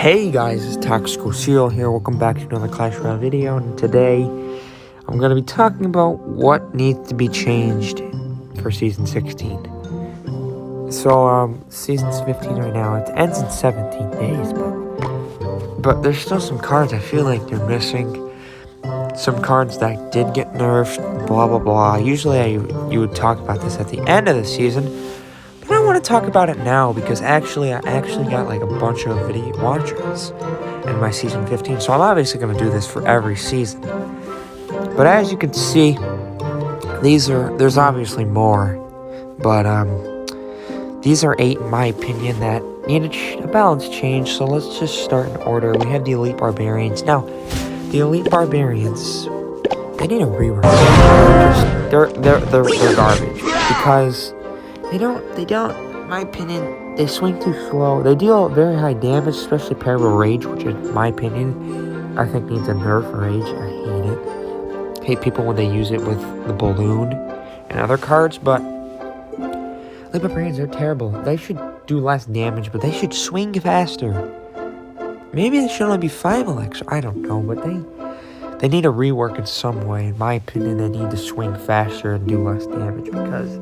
Hey guys, it's Tactical Seal here. Welcome back to another Clash Royale video, and today I'm going to be talking about what needs to be changed for Season 16. So, Season's 15 right now. It ends in 17 days, but there's still some cards I feel like they're missing. Some cards that did get nerfed, blah blah blah. Usually you would talk about this at the end of the season, but I want to talk about it now because I actually got like a bunch of video watchers in my Season 15, so I'm obviously going to do this for every season. But as you can see, there's obviously more, but these are 8 in my opinion that needed a balance change. So let's just start in order. We have the Elite Barbarians. Now, the Elite Barbarians, they need a rework. They're garbage because they don't, in my opinion, they swing too slow. They deal very high damage, especially paired with Rage, which in my opinion, I think needs a nerf. Rage, I hate it. I hate people when they use it with the balloon and other cards, but Elite Barbarians are terrible. They should do less damage, but they should swing faster. Maybe they should only be 5 elixir. I don't know, but they need a rework in some way. In my opinion, they need to swing faster and do less damage because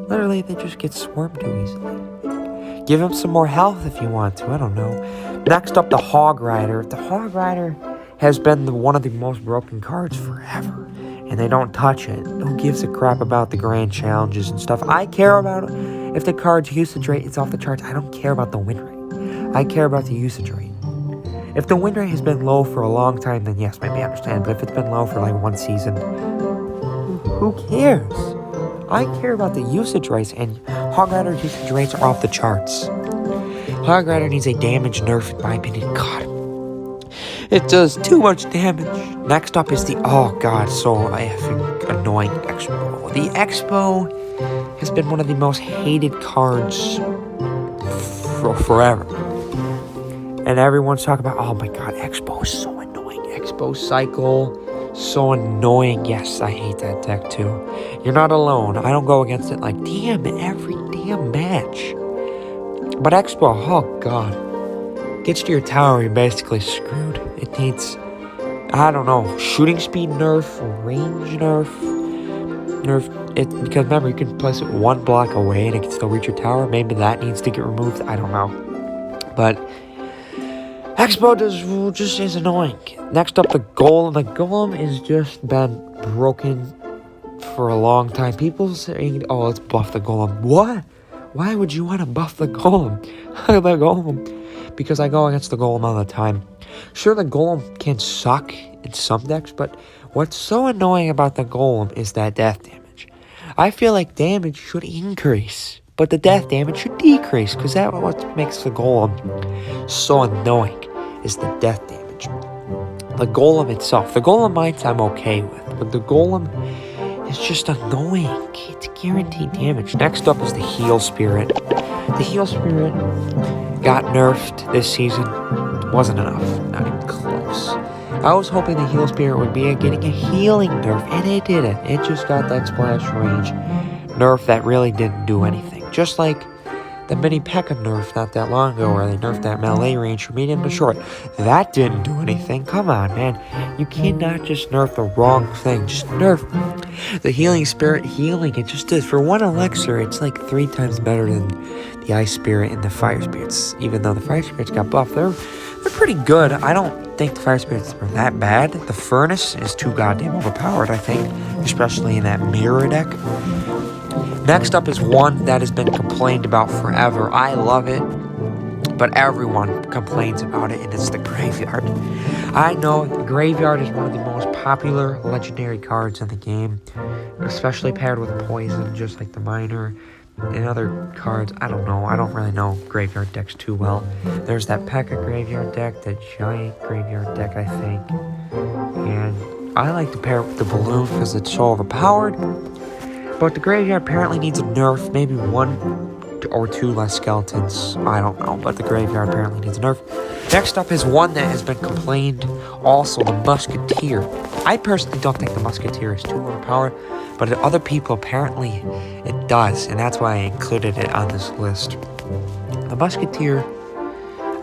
literally they just get swarmed too easily. Give them some more health if you want to. I don't know. Next up, the Hog Rider. The Hog Rider has been one of the most broken cards forever, and they don't touch it. Who gives a crap about the grand challenges and stuff? I care about it. If the card's usage rate is off the charts, I don't care about the win rate. I care about the usage rate. If the win rate has been low for a long time, then yes, maybe I understand. But if it's been low for like 1 season, who cares? I care about the usage rates, and Hog Rider usage rates are off the charts. Hog Rider needs a damage nerf, in my opinion. God, it does too much damage. Next up is the, oh god, so effing annoying Expo. The Expo has been one of the most hated cards for forever. And everyone's talking about, oh my god, Expo is so annoying. Expo Cycle, so annoying. Yes, I hate that deck too. You're not alone. I don't go against it like, damn, every damn match. But Expo, oh god. Gets to your tower, you're basically screwed. It needs, I don't know, shooting speed nerf, range nerf. Because remember, you can place it 1 block away and it can still reach your tower. Maybe that needs to get removed. I don't know. But Expo just is annoying. Next up, the Golem. The Golem has just been broken for a long time. People saying, oh, let's buff the Golem. What? Why would you want to buff the Golem? The Golem. Because I go against the Golem all the time. Sure, the Golem can suck in some decks, but what's so annoying about the Golem is that death damage. I feel like damage should increase, but the death damage should decrease, because that's what makes the Golem so annoying, is the death damage. The Golem itself, the Golem Mites I'm okay with, but the Golem is just annoying. It's guaranteed damage. Next up is the Heal Spirit. The Heal Spirit got nerfed this season. Wasn't enough, not even close. I was hoping the Heal Spirit would be getting a healing nerf, and it didn't. It just got that splash range nerf that really didn't do anything. Just like the mini Pekka nerf not that long ago, where they nerfed that melee range from medium to short. That didn't do anything. Come on, man. You cannot just nerf the wrong thing. Just nerf the Healing Spirit healing. It just is. For 1 elixir, it's like 3 times better than the Ice Spirit and the Fire Spirits. Even though the Fire Spirits got buffed, they're pretty good. I don't think the Fire Spirits are that bad. The Furnace is too goddamn overpowered, I think. Especially in that mirror deck. Next up is one that has been complained about forever. I love it, but everyone complains about it, and it's the Graveyard. I know the Graveyard is one of the most popular legendary cards in the game, especially paired with Poison, just like the Miner and other cards. I don't know. I don't really know Graveyard decks too well. There's that Pekka Graveyard deck, the Giant Graveyard deck, I think. And I like to pair it with the Balloon because it's so overpowered. But the Graveyard apparently needs a nerf, maybe 1 or 2 less skeletons. I don't know, but the Graveyard apparently needs a nerf. Next up is one that has been complained, also the Musketeer. I personally don't think the Musketeer is too overpowered, but to other people apparently it does, and that's why I included it on this list. The Musketeer,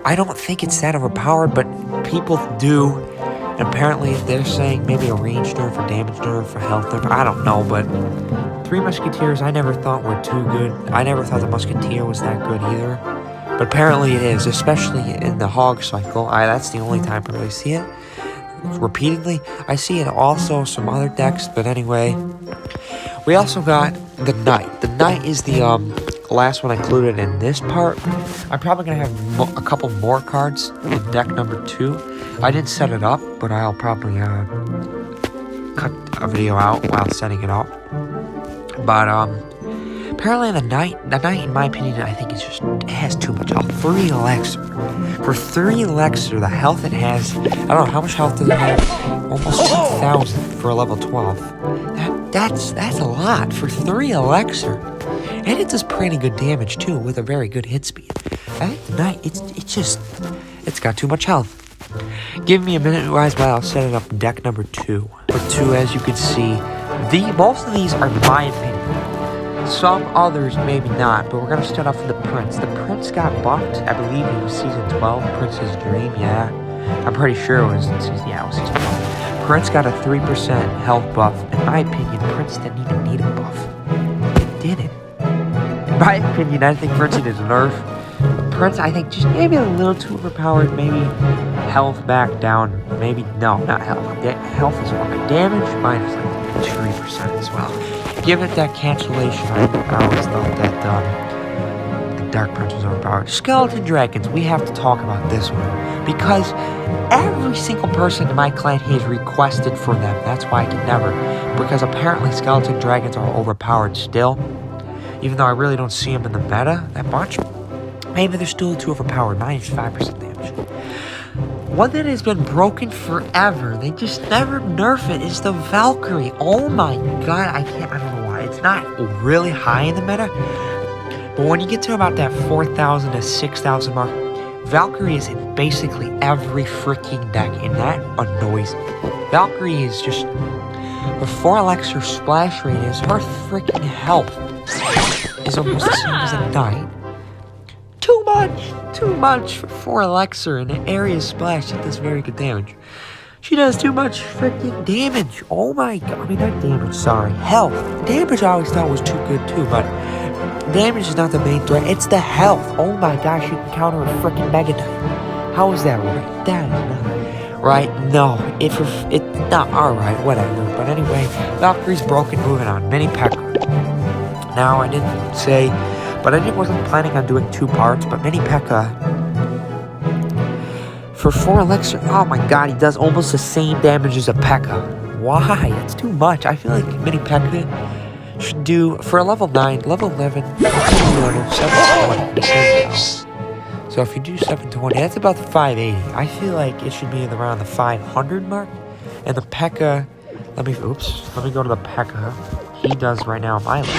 I don't think it's that overpowered, but people do. And apparently they're saying maybe a range nerf or damage nerf or health nerf. I don't know, but 3 Musketeers I never thought were too good. I never thought the Musketeer was that good either. But apparently it is, especially in the Hog cycle. That's the only time I really see it. Repeatedly. I see it also some other decks, but anyway. We also got the Knight. The Knight is the last one I included in this part. I'm probably going to have a couple more cards in deck number 2. I didn't set it up, but I'll probably cut a video out while setting it up. But apparently the Knight, in my opinion, I think it has too much health. 3 Elixir. For 3 Elixir, the health it has, I don't know, how much health does it have? Almost 2,000 for a level 12. That's a lot for 3 Elixir. And it does pretty good damage too, with a very good hit speed. I think the Knight, it's got too much health. Give me a minute, guys, while I'll set it up deck number 2. Number 2, as you can see, most of these are my opinion. Some others maybe not, but we're going to start off with the Prince. The Prince got buffed, I believe it was Season 12, Prince's Dream, yeah. I'm pretty sure it was Season 12. Prince got a 3% health buff. In my opinion, Prince didn't even need a buff. He didn't. In my opinion, I think Prince needed a nerf. But Prince, I think, just maybe a little too overpowered. Maybe health back down. Maybe, no, not health. Health is fine. Damage, minus like 3% as well. Give it that cancellation. I always thought that the Dark Prince was overpowered. Skeleton Dragons, we have to talk about this one. Because every single person in my clan has requested for them. That's why I can never. Because apparently Skeleton Dragons are overpowered still. Even though I really don't see them in the meta that much. Maybe they're still too overpowered. Minus 5% damage. One that has been broken forever, they just never nerf it, is the Valkyrie. Oh my god, I don't know why. It's not really high in the meta. But when you get to about that 4,000 to 6,000 mark, Valkyrie is in basically every freaking deck, and that annoys me. Valkyrie is just, with 4 Elixir splash rate is, her freaking health is almost the same as a Knight. Too much for 4 Elixir and an area splash that does very good damage. She does too much freaking damage. Oh my god, I mean not damage, sorry. Health. Damage I always thought was too good too, but damage is not the main threat, it's the health. Oh my gosh, you can counter a freaking Mega Knight. How is that right? That is not right. No, it's not alright, whatever. But anyway, Valkyrie's broken, moving on. Mini Pekka. Now I didn't say, but I wasn't planning on doing 2 parts, but Mini Pekka, for 4 Elixir, oh my god, he does almost the same damage as a Pekka. Why? It's too much. I feel like Mini Pekka should do, for a level 9, level 11, 720. So if you do 720, that's about the 580. I feel like it should be around the 500 mark. And the Pekka, let me go to the Pekka. He does right now on my list.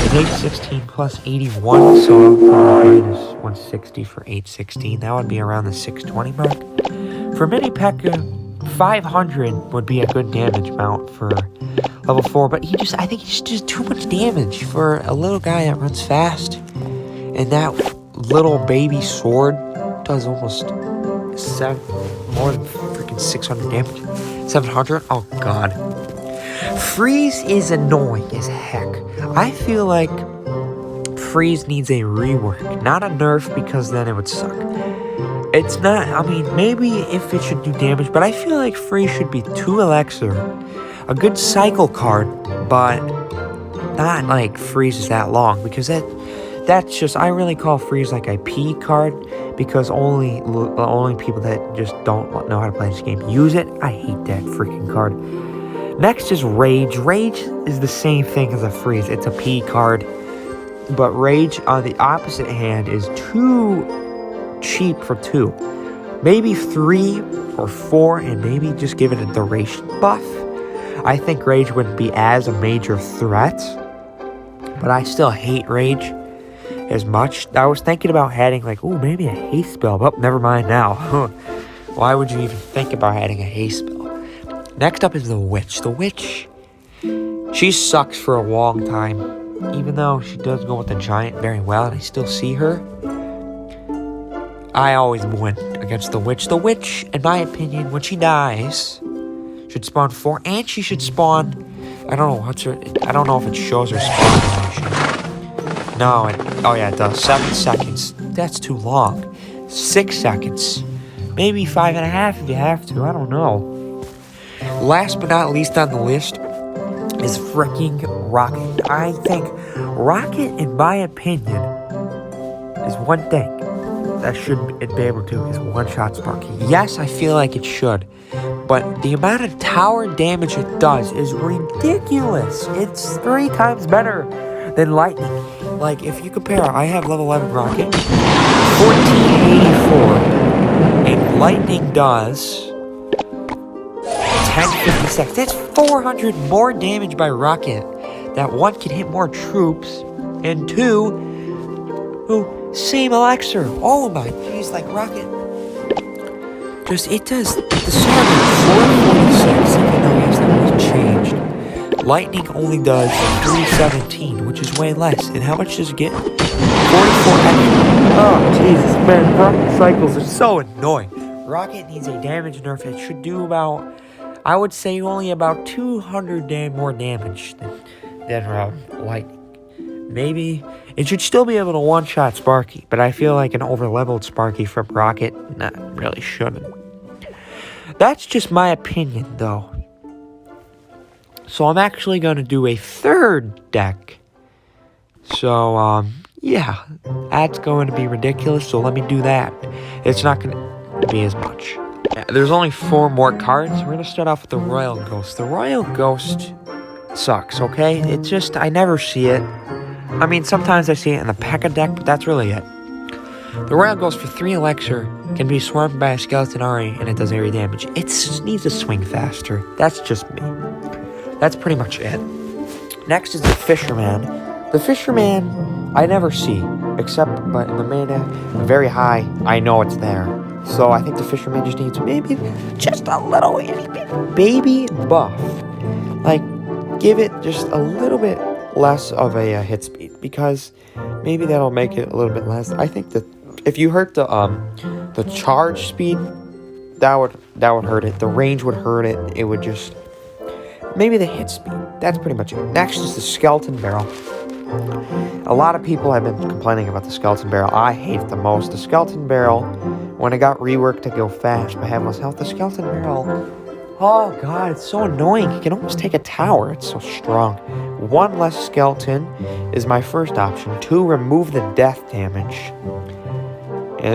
It's 816 plus 81, so minus 160 for 816. That would be around the 620 mark. For Mini Pekka, 500 would be a good damage amount for level 4, but I think he just does too much damage for a little guy that runs fast. And that little baby sword does almost more than freaking 600 damage. 700? Oh god. Freeze is annoying as heck. I feel like Freeze needs a rework, not a nerf, because then it would suck. It's not, I mean, maybe if it should do damage, but I feel like Freeze should be 2 Elixir, a good cycle card, but not like Freeze is that long, because that's just, I really call Freeze like a P card, because only people that just don't know how to play this game use it. I hate that freaking card. Next is Rage. Rage is the same thing as a Freeze. It's a P card. But Rage, on the opposite hand, is too cheap for 2. Maybe 3 or 4, and maybe just give it a duration buff. I think Rage wouldn't be as a major threat. But I still hate Rage as much. I was thinking about adding, like, ooh, maybe a haste spell. But never mind now. Why would you even think about adding a haste spell? Next up is the Witch. The Witch, she sucks for a long time, even though she does go with the Giant very well, and I still see her. I always win against the witch. The witch, in my opinion, when she dies, should spawn 4, and she should spawn. I don't know I don't know if it shows her spawn animation. No, oh yeah, it does. 7 seconds. That's too long. 6 seconds. Maybe 5.5 if you have to. I don't know. Last but not least on the list is freaking Rocket. I think Rocket, in my opinion, is one thing that should be able to is one-shot Sparky. Yes, I feel like it should, but the amount of tower damage it does is ridiculous. It's 3 times better than Lightning. Like, if you compare, I have level 11 Rocket, 1484, and Lightning does 1056. That's 400 more damage by Rocket. That 1 can hit more troops, and 2, same elixir. Oh my jeez, like Rocket. Just, it does the sword 446, even though yes, that was changed. Lightning only does 317, which is way less. And how much does it get? 44 extra. Oh, Jesus, man, Rocket cycles are so annoying. Rocket needs a damage nerf. It should do about, I would say, only about 200 more damage than Lightning. Maybe it should still be able to one-shot Sparky, but I feel like an over-leveled Sparky from Rocket really shouldn't. That's just my opinion, though. So I'm actually going to do a 3rd deck. So, yeah, that's going to be ridiculous, so let me do that. It's not going to be as much. There's only 4 more cards. We're going to start off with the Royal Ghost. The Royal Ghost sucks, okay? It's just, I never see it. I mean, sometimes I see it in the Pekka deck, but that's really it. The Royal Ghost for 3 elixir can be swarmed by a skeleton Ari, and it does area damage. It needs to swing faster. That's just me. That's pretty much it. Next is the Fisherman. The Fisherman, I never see, except but in the main deck, very high, I know it's there. So I think the Fisherman just needs maybe just a little baby buff. Like, give it just a little bit less of a hit speed, because maybe that'll make it a little bit less. I think that if you hurt the charge speed, that would hurt it. The range would hurt it. It would just maybe the hit speed. That's pretty much it. Next is the Skeleton Barrel. A lot of people have been complaining about the Skeleton Barrel. I hate it the most. The Skeleton Barrel, when it got reworked to go fast but have less health, the Skeleton Barrel, oh god, it's so annoying. You can almost take a tower. It's so strong. 1 less skeleton is my first option. 2, remove the death damage.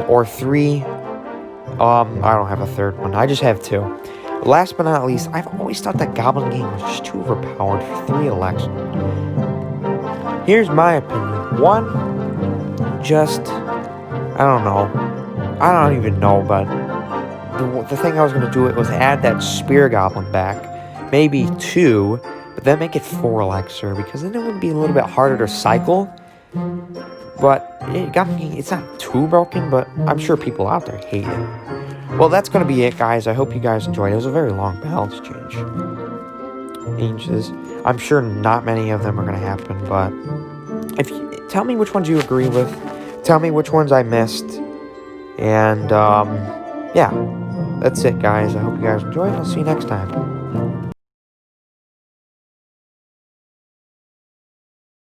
Or 3, I don't have a 3rd one. I just have 2. Last but not least, I've always thought that Goblin Gang was just too overpowered for 3 elixir. Here's my opinion. 1, just, I don't know. I don't even know, but the thing I was going to do it was add that Spear Goblin back. Maybe 2, but then make it 4 elixir, because then it would be a little bit harder to cycle. But it's not too broken, but I'm sure people out there hate it. Well, that's going to be it, guys. I hope you guys enjoyed. It was a very long balance changes. I'm sure not many of them are going to happen, but tell me which ones you agree with. Tell me which ones I missed. And, yeah. That's it, guys. I hope you guys enjoyed. I'll see you next time.